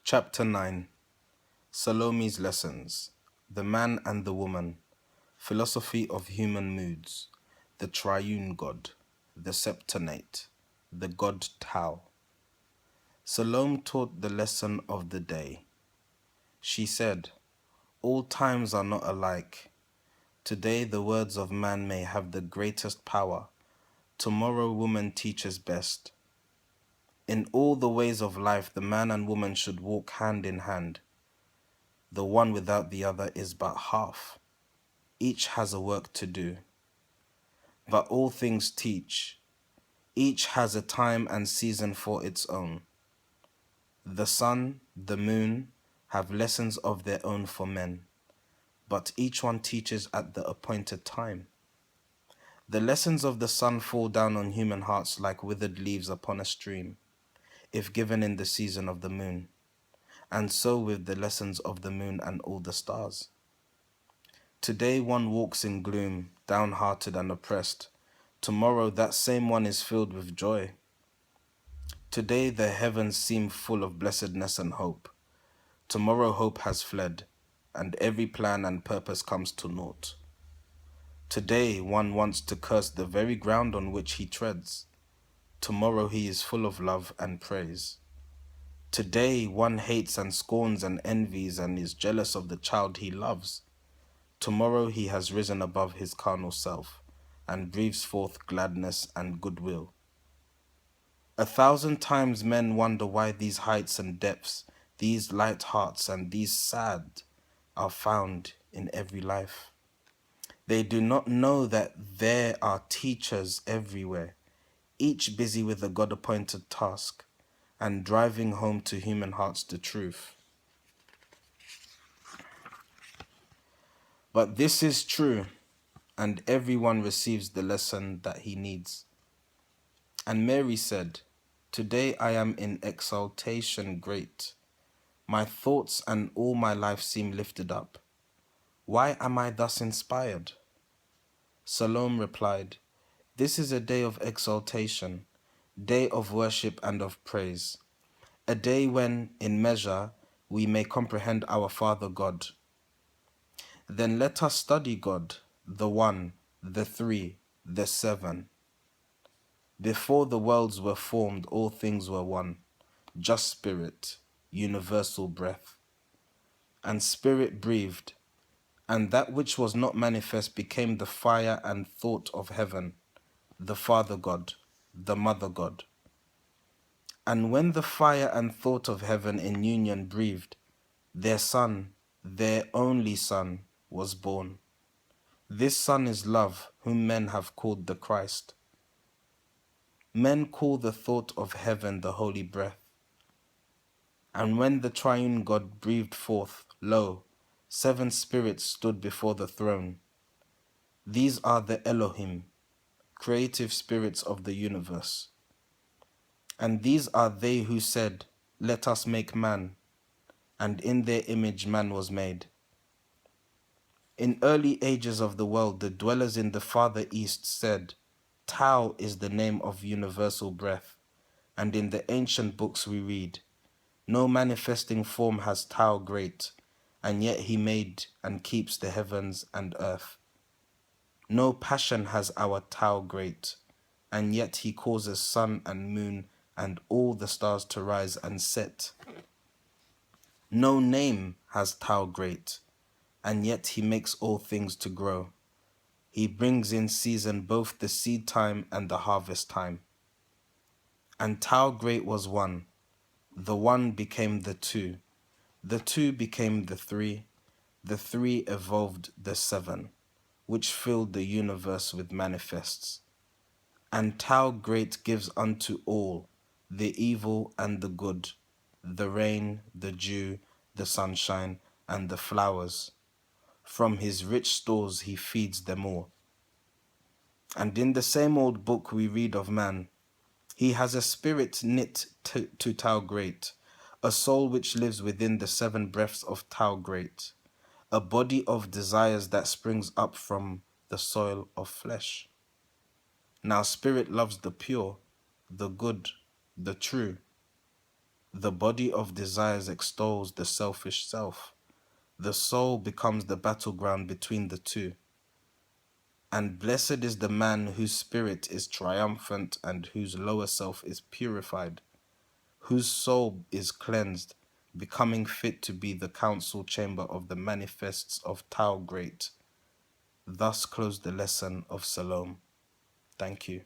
Chapter 9. Salome's Lessons. The Man and the Woman. Philosophy of Human Moods. The Triune God. The Septonate. The God Tao. Salome taught the lesson of the day. She said, "All times are not alike. Today the words of man may have the greatest power. Tomorrow woman teaches best. In all the ways of life, the man and woman should walk hand in hand. The one without the other is but half. Each has a work to do. But all things teach. Each has a time and season for its own. The sun, the moon, have lessons of their own for men, but each one teaches at the appointed time. The lessons of the sun fall down on human hearts like withered leaves upon a stream, if given in the season of the moon, and so with the lessons of the moon and all the stars. Today one walks in gloom, downhearted and oppressed. Tomorrow that same one is filled with joy. Today the heavens seem full of blessedness and hope. Tomorrow hope has fled, and every plan and purpose comes to naught. Today one wants to curse the very ground on which he treads. Tomorrow he is full of love and praise. Today one hates and scorns and envies and is jealous of the child he loves. Tomorrow he has risen above his carnal self and breathes forth gladness and goodwill. 1,000 times men wonder why these heights and depths, these light hearts and these sad, are found in every life. They do not know that there are teachers everywhere, each busy with a God-appointed task and driving home to human hearts the truth. But this is true, and everyone receives the lesson that he needs." And Mary said, "Today I am in exaltation great. My thoughts and all my life seem lifted up. Why am I thus inspired?" Salome replied, "This is a day of exaltation, day of worship and of praise, a day when, in measure, we may comprehend our Father God. Then let us study God, the One, the Three, the Seven. Before the worlds were formed, all things were one, just Spirit, universal breath. And Spirit breathed, and that which was not manifest became the fire and thought of heaven, the Father God, the Mother God. And when the fire and thought of heaven in union breathed, their Son, their only Son, was born. This Son is love, whom men have called the Christ. Men call the thought of heaven the holy breath. And when the triune God breathed forth, lo, 7 spirits stood before the throne. These are the Elohim, creative spirits of the universe. And these are they who said, "Let us make man," and in their image man was made. In early ages of the world, the dwellers in the farther east said, Tao is the name of universal breath, and in the ancient books we read, no manifesting form has Tao great, and yet he made and keeps the heavens and earth. No passion has our Tao great, and yet he causes sun and moon and all the stars to rise and set. No name has Tao great, and yet he makes all things to grow. He brings in season both the seed time and the harvest time. And Tao great was one. The one became the two became the three evolved the 7, which filled the universe with manifests. And Tao great gives unto all, the evil and the good, the rain, the dew, the sunshine, and the flowers. From his rich stores he feeds them all. And in the same old book we read of man, he has a spirit knit to Tao great, a soul which lives within the 7 breaths of Tao great, a body of desires that springs up from the soil of flesh. Now spirit loves the pure, the good, the true. The body of desires extols the selfish self. The soul becomes the battleground between the two. And blessed is the man whose spirit is triumphant and whose lower self is purified, whose soul is cleansed, becoming fit to be the council chamber of the manifests of Tao Great. Thus closed the lesson of Salome. Thank you.